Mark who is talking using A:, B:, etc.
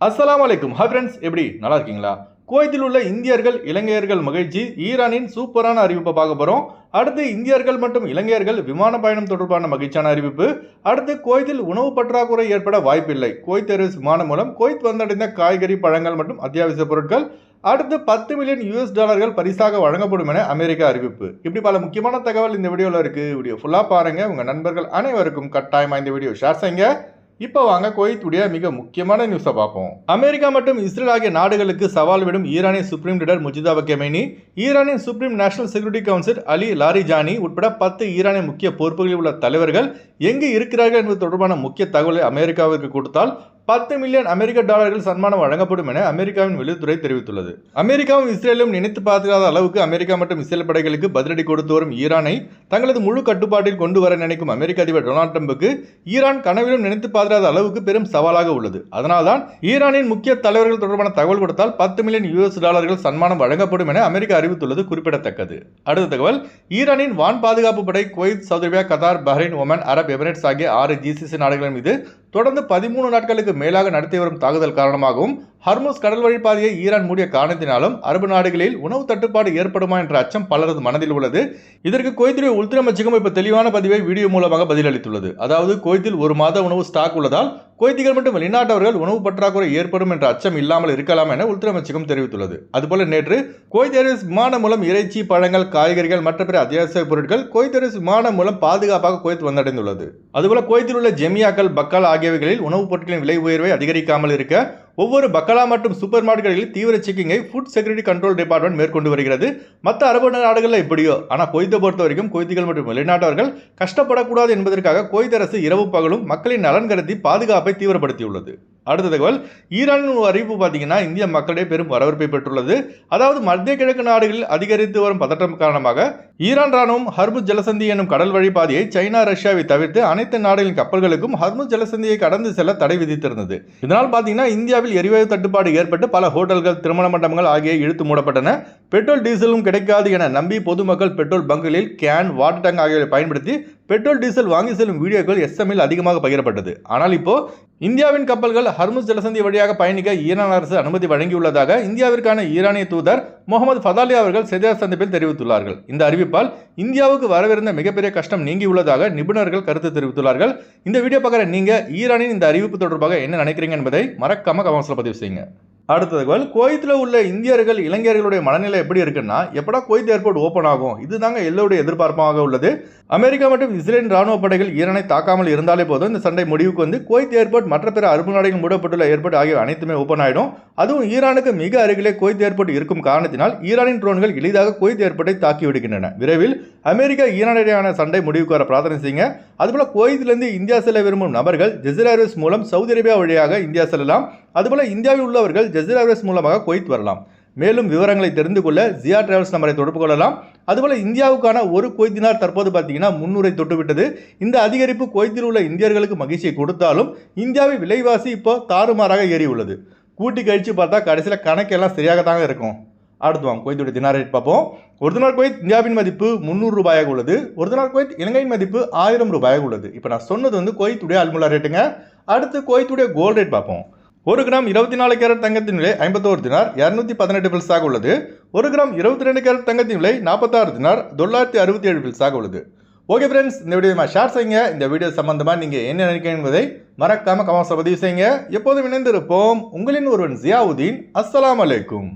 A: அஸ்ஸலாமு அலைக்கும். Hi friends, எப்படி நல்லா இருக்கீங்களா? குவைத்தில் உள்ள இந்தியர்கள் இலங்கையர்கள் மகிழ்ச்சி. ஈரானின் சூப்பரான அறிவிப்பை பார்க்க போறோம். அடுத்து இந்தியர்கள் மற்றும் இலங்கையர்கள் விமான பயணம் தொடர்பான மகிழ்ச்சியான அறிவிப்பு. அடுத்து குவைத்தில் உணவு பற்றாக்குறை ஏற்பட வாய்ப்பில்லை. குவைத் ஏர்வேஸ் விமானம் மூலம் குவைத் வந்தடைந்த காய்கறி, பழங்கள் மற்றும் அத்தியாவசிய பொருட்கள் அடுத்து $10 மில்லியன் பரிசாக வழங்கப்படும் என அமெரிக்கா அறிவிப்பு. இப்படி பல முக்கியமான தகவல் இந்த வீடியோவில் இருக்கு. வீடியோ ஃபுல்லா பாருங்க. உங்க நண்பர்கள் அனைவருக்கும் கட்டாயமா இந்த வீடியோ ஷேர் செய்யுங்க. இப்போ வாங்க குவைத்துடைய மிக முக்கியமான நியூஸை பார்ப்போம். அமெரிக்கா மற்றும் இஸ்ரேல் ஆகிய நாடுகளுக்கு சவால் விடும் ஈரானிய சுப்ரீம் லீடர் முஜிதபா கெமைனி, ஈரானின் supreme national security council Ali Larijani உட்பட 10 ஈரானிய முக்கிய பொறுப்புகளில் உள்ள தலைவர்கள் எங்கு இருக்கிறார்கள் என்பது தொடர்பான முக்கிய தகவலை அமெரிக்காவிற்கு கொடுத்தால் $10 மில்லியன் சன்மானம் வழங்கப்படும் என அமெரிக்காவின் வெளியுறவுத்துறை தெரிவித்துள்ளது. அமெரிக்காவும் இஸ்ரேலும் நினைத்து பார்க்காத அளவுக்கு அமெரிக்கா மற்றும் இஸ்ரேல் படைகளுக்கு பதிலடி கொடுத்து வரும் ஈரானை தங்களது முழு கட்டுப்பாட்டில் கொண்டு வர நினைக்கும் அமெரிக்க அதிபர் டொனால்ட் ட்ரம்புக்கு ஈரான் கனவிலும் நினைத்து பார்க்காத அளவுக்கு பெரும் சவாலாக உள்ளது. அதனால்தான் ஈரானின் முக்கிய தலைவர்கள் தொடர்பான தகவல் கொடுத்தால் $10 மில்லியன் சன்மானம் வழங்கப்படும் என அமெரிக்கா அறிவித்துள்ளது குறிப்பிடத்தக்கது. அடுத்த தகவல், ஈரானின் வான் பாதுகாப்பு படை Kuwait, Saudi Arabia, Qatar, Bahrain, Oman, Arab Emirates ஆகிய 6 GCC நாடுகளின் மீது தொடர்ந்து 13 நாட்களுக்கு மேலாக நடத்தி வரும் தாக்குதல் காரணமாகவும் ஹர்முஸ் கடல் வழிப்பாதையை ஈரான் மூடிய காரணத்தினாலும் அரபு நாடுகளில் உணவு தட்டுப்பாடு ஏற்படுமா என்ற அச்சம் பலரது மனதில் உள்ளது. இதற்கு குவைத்துடைய உள்துறை அமைச்சகம் இப்ப தெளிவான பதிவை வீடியோ மூலமாக பதிலளித்துள்ளது. அதாவது குவைத்தில் ஒரு மாத உணவு ஸ்டாக் உள்ளதால் குவைத்திகள் மற்றும் வெளிநாட்டவர்கள் உணவு பற்றாக்குறை ஏற்படும் என்ற அச்சம் இல்லாமல் இருக்கலாம் என உள்துறை அமைச்சகம் தெரிவித்துள்ளது. அதுபோல நேற்று குவைத் ஏர்வேஸ் விமானம் மூலம் இறைச்சி, பழங்கள், காய்கறிகள் மற்ற பிற அத்தியாவசிய பொருட்கள் குவைத் ஏர்வேஸ் விமானம் மூலம் பாதுகாப்பாக குவைத் வந்தடைந்துள்ளது. அதுபோல குவைத்தில் உள்ள ஜெமியாக்கள், பக்கால் ஆகியவைகளில் உணவுப் பொருட்களின் விலை உயர்வை அதிகரிக்காமல் இருக்க ஒவ்வொரு பக்கலா மற்றும் சூப்பர் மார்க்கெட்டுகளில் தீவிர செக்கிங்கை ஃபுட் செக்யூரிட்டி கண்ட்ரோல் டிபார்ட்மெண்ட் மேற்கொண்டு வருகிறது. மற்ற அரபு நாடுகளில் எப்படியோ, ஆனால் குவைத்தை பொறுத்த வரைக்கும் குவைத்திகள் மற்றும் வெளிநாட்டவர்கள் கஷ்டப்படக்கூடாது என்பதற்காக குவைத் அரசு இரவு பகலும் மக்களின் நலன் கருதி பாதுகாப்பை தீவிரப்படுத்தியுள்ளது. அடுத்த தகவல், ஈரானின் ஒரு அறிவிப்பு பார்த்தீங்கன்னா இந்திய மக்களிடையே பெரும் வரவேற்பை பெற்றுள்ளது. அதாவது மத்திய கிழக்கு நாடுகளில் அதிகரித்து வரும் பதட்டம் காரணமாக ஈரான் ராணுவம் ஹர்முஸ் ஜலசந்தி எனும் கடல் வழிபாதையை சைனா, ரஷ்யாவை தவிர்த்து அனைத்து நாடுகளின் கப்பல்களுக்கும் ஹர்முஸ் ஜலசந்தியை கடந்து செல்ல தடை விதித்திருந்தது. இதனால் பார்த்தீங்கன்னா இந்தியாவில் எரிவாயு தட்டுப்பாடு ஏற்பட்டு பல ஹோட்டல்கள், திருமண மண்டபங்கள் ஆகிய இழுத்து மூடப்பட்டன. பெட்ரோல், டீசலும் கிடைக்காது என நம்பி பொதுமக்கள் பெட்ரோல் பங்குகளில் கேன், வாட்டர் டேங்க் ஆகியவை பயன்படுத்தி பெட்ரோல், டீசல் வாங்கி செல்லும் வீடியோக்கள் SMல் அதிகமாக பகிரப்பட்டது. ஆனால் இப்போ இந்தியாவின் கப்பல்கள் ஹர்முஸ் ஜலசந்தி வழியாக பயணிக்க ஈரான் அரசு அனுமதி வழங்கியுள்ளதாக இந்தியாவிற்கான ஈரானிய தூதர் முகமது ஃபதாலி அவர்கள் செய்தியாளர் சந்திப்பில் தெரிவித்துள்ளார்கள். இந்த அறிவிப்பால் இந்தியாவுக்கு வரவிருந்த மிகப்பெரிய கஷ்டம் நீங்கியுள்ளதாக நிபுணர்கள் கருத்து தெரிவித்துள்ளார்கள். இந்த வீடியோ பார்க்குற நீங்க ஈரானின் இந்த அறிவிப்பு தொடர்பாக என்ன நினைக்கிறீங்க என்பதை மறக்காம கமெண்ட்ஸ்ல பதிவு செய்யுங்க. அடுத்த தகவல், குவைத்தில் உள்ள இந்தியர்கள் இளைஞர்களுடைய மனநிலை எப்படி இருக்குன்னா, எப்படா குவைத் ஏர்போர்ட் ஓப்பன் ஆகும், இதுதாங்க எல்லோருடைய எதிர்பார்ப்பாக உள்ளது. அமெரிக்கா மற்றும் இஸ்ரேலின் ராணுவ படைகள் ஈரானை தாக்காமல் இருந்தாலே போதும் இந்த சண்டை முடிவுக்கு வந்து குவைத் ஏர்போர்ட், மற்ற பிற அரபு நாடுகளில் மூடப்பட்டுள்ள ஏர்போர்ட் ஆகிய அனைத்துமே ஓப்பன் ஆயிடும். அதுவும் ஈரானுக்கு மிக அருகிலே குவைத் ஏர்போர்ட் இருக்கும் காரணத்தினால் ஈரானின் ட்ரோன்கள் எளிதாக குவைத் ஏர்போர்ட்டை தாக்கி விடுகின்றன. விரைவில் அமெரிக்கா ஈரான் இடையான சண்டை முடிவுக்கு வர பிரார்த்தனை செய்யுங்க. அதுபோல குவைத்திலிருந்து இந்தியா செல்ல விரும்பும் நபர்கள் ஜெசிரா ஏர்வேஸ் மூலம் சவுதி அரேபியா வழியாக இந்தியா செல்லலாம். அதுபோல இந்தியாவில் உள்ளவர்கள் ஜெசிரா ஏர்வேஸ் மூலமாக குவைத் வரலாம். மேலும் விவரங்களை தெரிந்து கொள்ள ஜியா டிராவல்ஸ் நம்பரை தொடர்பு கொள்ளலாம். அதுபோல இந்தியாவுக்கான ஒரு குவைத் தினார் தற்போது பார்த்தீங்கன்னா 300 தொட்டுவிட்டது. இந்த அதிகரிப்பு குவைத்தில் உள்ள இந்தியர்களுக்கு மகிழ்ச்சியை கொடுத்தாலும் இந்தியாவில் விலைவாசி இப்போ தாறுமாறாக ஏறி உள்ளது. கூட்டி கழிச்சு பார்த்தா கடைசியில் கணக்கெல்லாம் சரியாக தாங்க இருக்கும். அடுத்து வாங்க குவைத்துடைய தினார் ரேட் பார்ப்போம். ஒரு தினார் குவைத் இந்தியாவின் மதிப்பு 300 ரூபாயாக உள்ளது. ஒரு தினார் குவைத் இலங்கையின் மதிப்பு 1000 ரூபாயாக உள்ளது. இப்போ நான் சொன்னது வந்து குவைத்துடைய அல்முலா ரேட்டுங்க. அடுத்து குவைத்துடைய கோல்ட் ரேட் பார்ப்போம். 1 கிராம் 24 கேரட் தங்கத்தின் விலை 51 தினார் 218 பில்ஸாக உள்ளது. 1 கிராம் 22 கேரட் தங்கத்தின் விலை 46 தினார் $967 பில்ஸாக உள்ளது. ஓகே ஃப்ரெண்ட்ஸ், இந்த வீடியோ ஷேர் செய்யுங்க. இந்த வீடியோ சம்பந்தமாக நீங்கள் என்ன நினைக்கிறீங்க என்பதை மறக்காம கமெண்ட்ஸில் பதிவு செய்யுங்க. எப்போதும் இணைந்திருப்போம். உங்களின் ஒருவன் ஜியாவுதீன். அஸ்ஸலாமு அலைக்கும்.